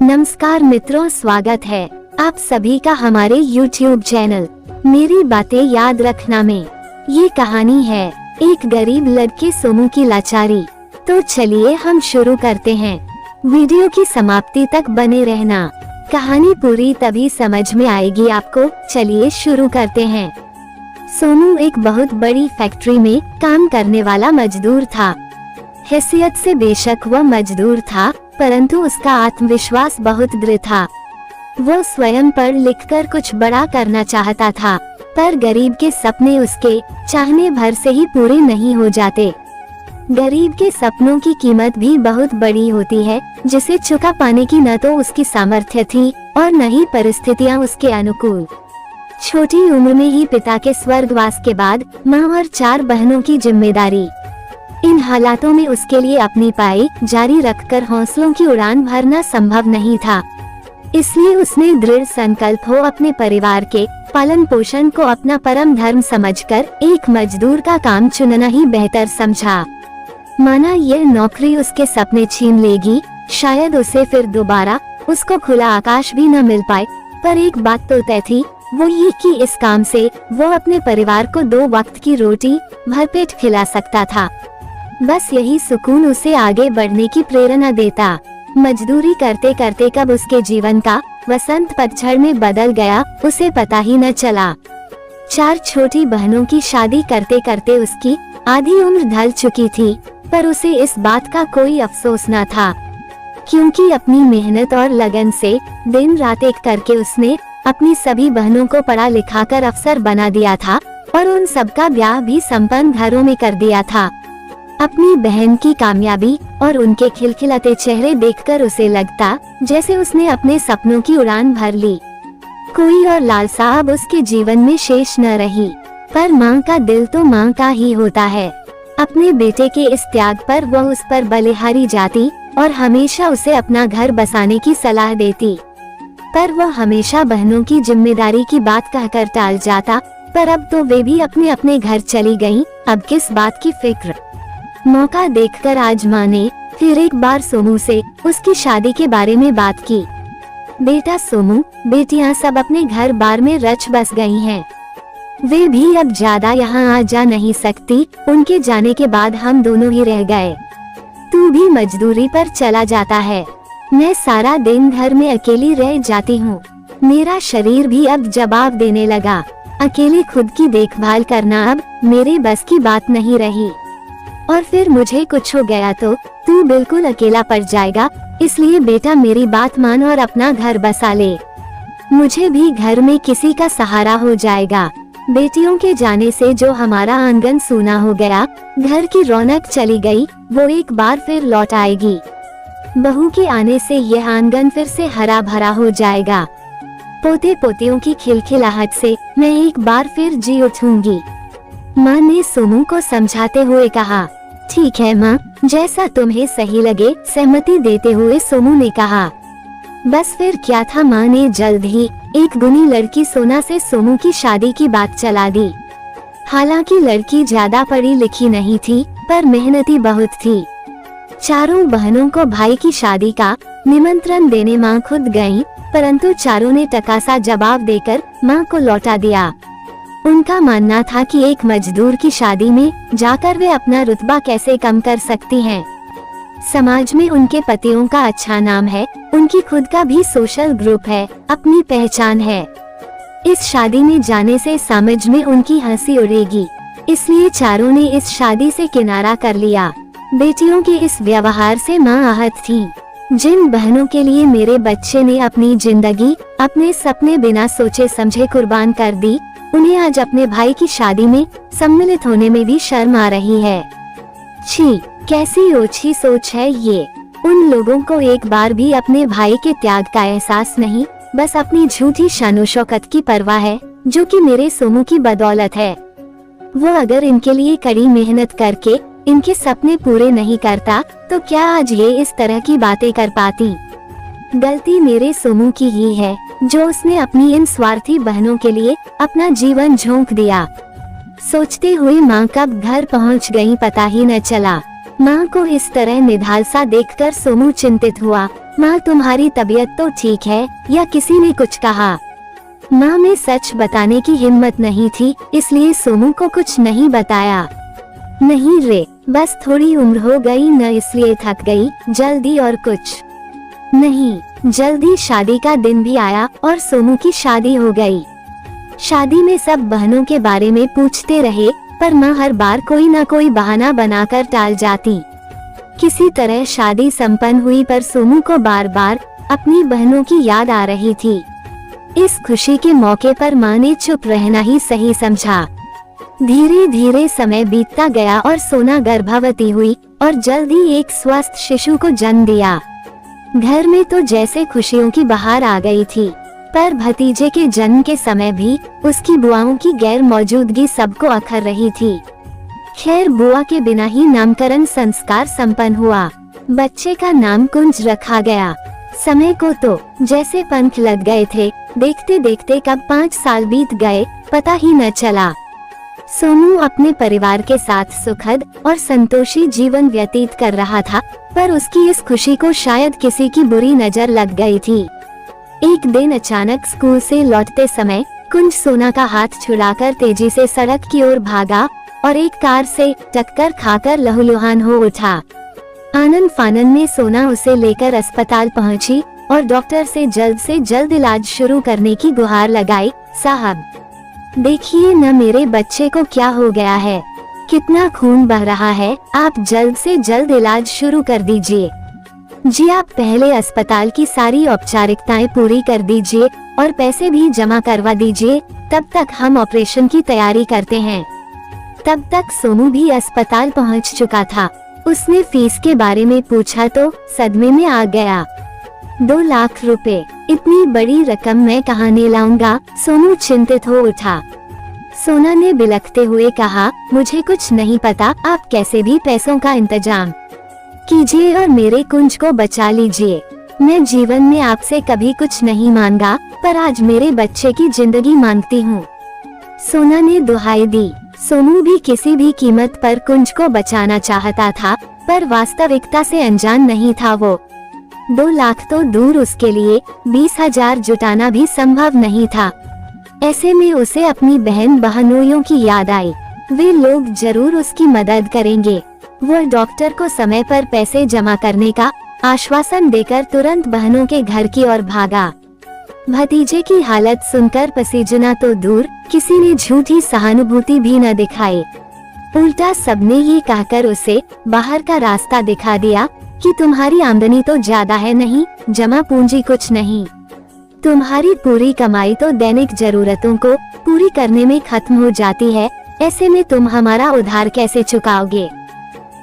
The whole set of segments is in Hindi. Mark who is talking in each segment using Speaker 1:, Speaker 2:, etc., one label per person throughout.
Speaker 1: नमस्कार मित्रों, स्वागत है आप सभी का हमारे YouTube चैनल मेरी बातें याद रखना में। ये कहानी है एक गरीब लड़के सोमू की लाचारी। तो चलिए हम शुरू करते हैं। वीडियो की समाप्ति तक बने रहना, कहानी पूरी तभी समझ में आएगी आपको। चलिए शुरू करते हैं। सोमू एक बहुत बड़ी फैक्ट्री में काम करने वाला मजदूर था। हैसियत से बेशक वह मजदूर था, परंतु उसका आत्मविश्वास बहुत दृढ़ था। वो स्वयं पढ़ लिखकर कुछ बड़ा करना चाहता था, पर गरीब के सपने उसके चाहने भर से ही पूरे नहीं हो जाते। गरीब के सपनों की कीमत भी बहुत बड़ी होती है, जिसे चुका पाने की न तो उसकी सामर्थ्य थी और न ही परिस्थितियां उसके अनुकूल। छोटी उम्र में ही पिता के स्वर्गवास के बाद माँ और 4 बहनों की जिम्मेदारी। इन हालातों में उसके लिए अपनी पढ़ाई जारी रखकर हौसलों की उड़ान भरना संभव नहीं था। इसलिए उसने दृढ़ संकल्प हो अपने परिवार के पालन पोषण को अपना परम धर्म समझकर एक मजदूर का काम चुनना ही बेहतर समझा। माना यह नौकरी उसके सपने छीन लेगी, शायद उसे फिर दोबारा उसको खुला आकाश भी न मिल पाए, पर एक बात तो तय थी, वो ये कि इस काम से वो अपने परिवार को 2 वक्त की रोटी भरपेट खिला सकता था। बस यही सुकून उसे आगे बढ़ने की प्रेरणा देता। मजदूरी करते करते कब उसके जीवन का वसंत पतझड़ में बदल गया, उसे पता ही न चला। 4 छोटी बहनों की शादी करते करते उसकी आधी उम्र ढल चुकी थी, पर उसे इस बात का कोई अफसोस न था, क्योंकि अपनी मेहनत और लगन से दिन रात एक करके उसने अपनी सभी बहनों को पढ़ा लिखा कर अफसर बना दिया था और उन सबका ब्याह भी संपन्न घरों में कर दिया था। अपनी बहन की कामयाबी और उनके खिलखिलाते चेहरे देखकर उसे लगता जैसे उसने अपने सपनों की उड़ान भर ली। कोई और लालसा अब उसके जीवन में शेष न रही, पर माँ का दिल तो माँ का ही होता है। अपने बेटे के इस त्याग पर वह उस पर बलिहारी जाती और हमेशा उसे अपना घर बसाने की सलाह देती, पर वह हमेशा बहनों की जिम्मेदारी की बात कहकर टाल जाता। पर अब तो वे भी अपने अपने घर चली गईं, अब किस बात की फिक्र। मौका देखकर आज माँ ने फिर एक बार सोमू से उसकी शादी के बारे में बात की। बेटा सोमू, बेटियां सब अपने घर बार में रच बस गई हैं। वे भी अब ज्यादा यहाँ आ जा नहीं सकती, उनके जाने के बाद हम दोनों ही रह गए। तू भी मजदूरी पर चला जाता है, मैं सारा दिन घर में अकेली रह जाती हूँ। मेरा शरीर भी अब जवाब देने लगा। अकेले खुद की देखभाल करना अब मेरे बस की बात नहीं रही, और फिर मुझे कुछ हो गया तो तू बिल्कुल अकेला पड़ जाएगा। इसलिए बेटा मेरी बात मान और अपना घर बसा ले, मुझे भी घर में किसी का सहारा हो जाएगा। बेटियों के जाने से जो हमारा आंगन सूना हो गया, घर की रौनक चली गई, वो एक बार फिर लौट आएगी। बहू के आने से यह आंगन फिर से हरा भरा हो जाएगा। पोते पोतियों की खिलखिलाहट से मैं एक बार फिर जी उठूंगी। माँ ने सोमू को समझाते हुए कहा। ठीक है माँ, जैसा तुम्हें सही लगे, सहमति देते हुए सोमू ने कहा। बस फिर क्या था, माँ ने जल्द ही एक गुणी लड़की सोना से सोमू की शादी की बात चला दी। हालांकि लड़की ज्यादा पढ़ी लिखी नहीं थी, पर मेहनती बहुत थी। 4 बहनों को भाई की शादी का निमंत्रण देने माँ खुद गयी, परंतु 4 ने टकासा जवाब देकर माँ को लौटा दिया। उनका मानना था कि एक मजदूर की शादी में जाकर वे अपना रुतबा कैसे कम कर सकती हैं। समाज में उनके पतियों का अच्छा नाम है, उनकी खुद का भी सोशल ग्रुप है, अपनी पहचान है। इस शादी में जाने से समाज में उनकी हंसी उड़ेगी, इसलिए 4 ने इस शादी से किनारा कर लिया। बेटियों के इस व्यवहार से माँ आहत थी। जिन बहनों के लिए मेरे बच्चे ने अपनी जिंदगी, अपने सपने बिना सोचे समझे कुर्बान कर दी, उन्हें आज अपने भाई की शादी में सम्मिलित होने में भी शर्म आ रही है। छी, कैसी ओछी सोच है ये। उन लोगों को एक बार भी अपने भाई के त्याग का एहसास नहीं, बस अपनी झूठी शानो शौकत की परवाह है, जो कि मेरे सोमू की बदौलत है। वो अगर इनके लिए कड़ी मेहनत करके इनके सपने पूरे नहीं करता, तो क्या आज ये इस तरह की बातें कर पाती। गलती मेरे सोमू की ही है, जो उसने अपनी इन स्वार्थी बहनों के लिए अपना जीवन झोंक दिया। सोचते हुए माँ कब घर पहुँच गई पता ही न चला। माँ को इस तरह निढालसा देखकर सोमू चिंतित हुआ। माँ तुम्हारी तबीयत तो ठीक है या किसी ने कुछ कहा? माँ में सच बताने की हिम्मत नहीं थी, इसलिए सोनू को कुछ नहीं बताया। नहीं रे, बस थोड़ी उम्र हो गई न, इसलिए थक गई जल्दी, और कुछ नहीं। जल्दी शादी का दिन भी आया और सोनू की शादी हो गई। शादी में सब बहनों के बारे में पूछते रहे, पर माँ हर बार कोई न कोई बहाना बनाकर टाल जाती। किसी तरह शादी संपन्न हुई, पर सोनू को बार बार अपनी बहनों की याद आ रही थी। इस खुशी के मौके पर माँ ने चुप रहना ही सही समझा। धीरे धीरे समय बीतता गया और सोना गर्भवती हुई और जल्दी एक स्वस्थ शिशु को जन्म दिया। घर में तो जैसे खुशियों की बहार आ गई थी, पर भतीजे के जन्म के समय भी उसकी बुआओं की गैर मौजूदगी सबको अखर रही थी। खैर, बुआ के बिना ही नामकरण संस्कार संपन्न हुआ। बच्चे का नाम कुंज रखा गया। समय को तो जैसे पंख लग गए थे, देखते देखते कब 5 साल बीत गए पता ही न चला। सोनू अपने परिवार के साथ सुखद और संतोषी जीवन व्यतीत कर रहा था, पर उसकी इस खुशी को शायद किसी की बुरी नजर लग गई थी। एक दिन अचानक स्कूल से लौटते समय कुंज सोना का हाथ छुड़ाकर तेजी से सड़क की ओर भागा और एक कार से टक्कर खाकर लहूलुहान हो उठा। आनन फानन में सोना उसे लेकर अस्पताल पहुंची और डॉक्टर से जल्द इलाज शुरू करने की गुहार लगाई। साहब देखिए न, मेरे बच्चे को क्या हो गया है, कितना खून बह रहा है, आप जल्द से जल्द इलाज शुरू कर दीजिए। जी, आप पहले अस्पताल की सारी औपचारिकताएं पूरी कर दीजिए और पैसे भी जमा करवा दीजिए, तब तक हम ऑपरेशन की तैयारी करते हैं। तब तक सोनू भी अस्पताल पहुंच चुका था। उसने फीस के बारे में पूछा तो सदमे में आ गया। 2 लाख रुपए, इतनी बड़ी रकम मैं कहाँ से लाऊंगा? सोनू चिंतित हो उठा। सोना ने बिलखते हुए कहा, मुझे कुछ नहीं पता, आप कैसे भी पैसों का इंतजाम कीजिए और मेरे कुंज को बचा लीजिए। मैं जीवन में आपसे कभी कुछ नहीं मांगा, पर आज मेरे बच्चे की जिंदगी मांगती हूँ। सोना ने दुहाई दी। सोनू भी किसी भी कीमत पर कुंज को बचाना चाहता था, पर वास्तविकता से अनजान नहीं था वो। 2 लाख तो दूर, उसके लिए 20,000 जुटाना भी संभव नहीं था। ऐसे में उसे अपनी बहन बहनोइयों की याद आई। वे लोग जरूर उसकी मदद करेंगे। वह डॉक्टर को समय पर पैसे जमा करने का आश्वासन देकर तुरंत बहनों के घर की ओर भागा। भतीजे की हालत सुनकर पसीजना तो दूर, किसी ने झूठी सहानुभूति भी न दिखाई। उल्टा सबने ये कहकर उसे बाहर का रास्ता दिखा दिया कि तुम्हारी आमदनी तो ज्यादा है नहीं, जमा पूंजी कुछ नहीं। तुम्हारी पूरी कमाई तो दैनिक जरूरतों को पूरी करने में खत्म हो जाती है, ऐसे में तुम हमारा उधार कैसे चुकाओगे?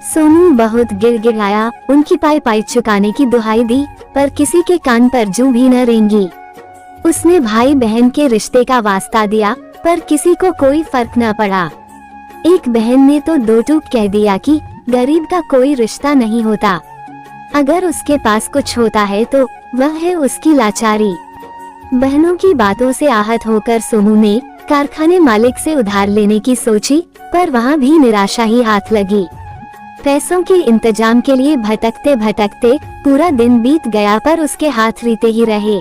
Speaker 1: सोनू बहुत गिड़गिड़ाया। उनकी पाई चुकाने की दुहाई दी, पर किसी के कान पर जूं भी न रेंगी। उसने भाई बहन के रिश्ते का वास्ता दिया, पर किसी को कोई फर्क न पड़ा। एक बहन ने तो 2 टूक कह दिया कि गरीब का कोई रिश्ता नहीं होता, अगर उसके पास कुछ होता है तो वह है उसकी लाचारी। बहनों की बातों से आहत होकर सोनू ने कारखाने मालिक से उधार लेने की सोची, पर वहाँ भी निराशा ही हाथ लगी। पैसों के इंतजाम के लिए भटकते भटकते पूरा दिन बीत गया, पर उसके हाथ रीते ही रहे।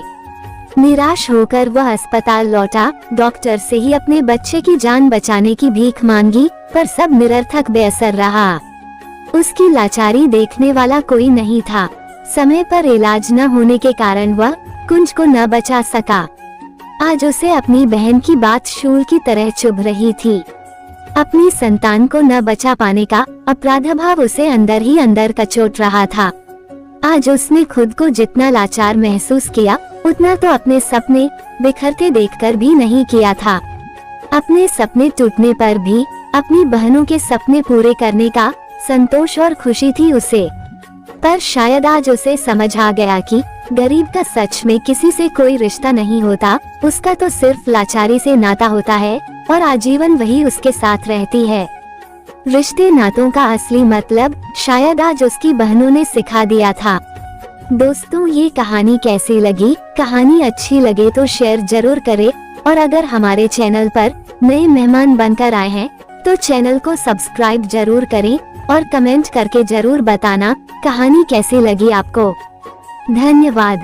Speaker 1: निराश होकर वह अस्पताल लौटा। डॉक्टर से ही अपने बच्चे की जान बचाने की भीख मांगी, पर सब निरर्थक बेअसर रहा। उसकी लाचारी देखने वाला कोई नहीं था। समय पर इलाज न होने के कारण वह कुंज को न बचा सका। आज उसे अपनी बहन की बात शूल की तरह चुभ रही थी। अपनी संतान को न बचा पाने का अपराध भाव उसे अंदर ही अंदर कचोट रहा था। आज उसने खुद को जितना लाचार महसूस किया, उतना तो अपने सपने बिखरते देखकर भी नहीं किया था। अपने सपने टूटने पर भी अपनी बहनों के सपने पूरे करने का संतोष और खुशी थी उसे। पर शायद आज उसे समझ आ गया कि गरीब का सच में किसी से कोई रिश्ता नहीं होता, उसका तो सिर्फ लाचारी से नाता होता है और आजीवन वही उसके साथ रहती है। रिश्ते नातों का असली मतलब शायद आज उसकी बहनों ने सिखा दिया था। दोस्तों, ये कहानी कैसी लगी? कहानी अच्छी लगे तो शेयर जरूर करें, और अगर हमारे चैनल पर नए मेहमान बनकर आए हैं तो चैनल को सब्सक्राइब जरूर करें और कमेंट करके जरूर बताना कहानी कैसी लगी आपको। धन्यवाद।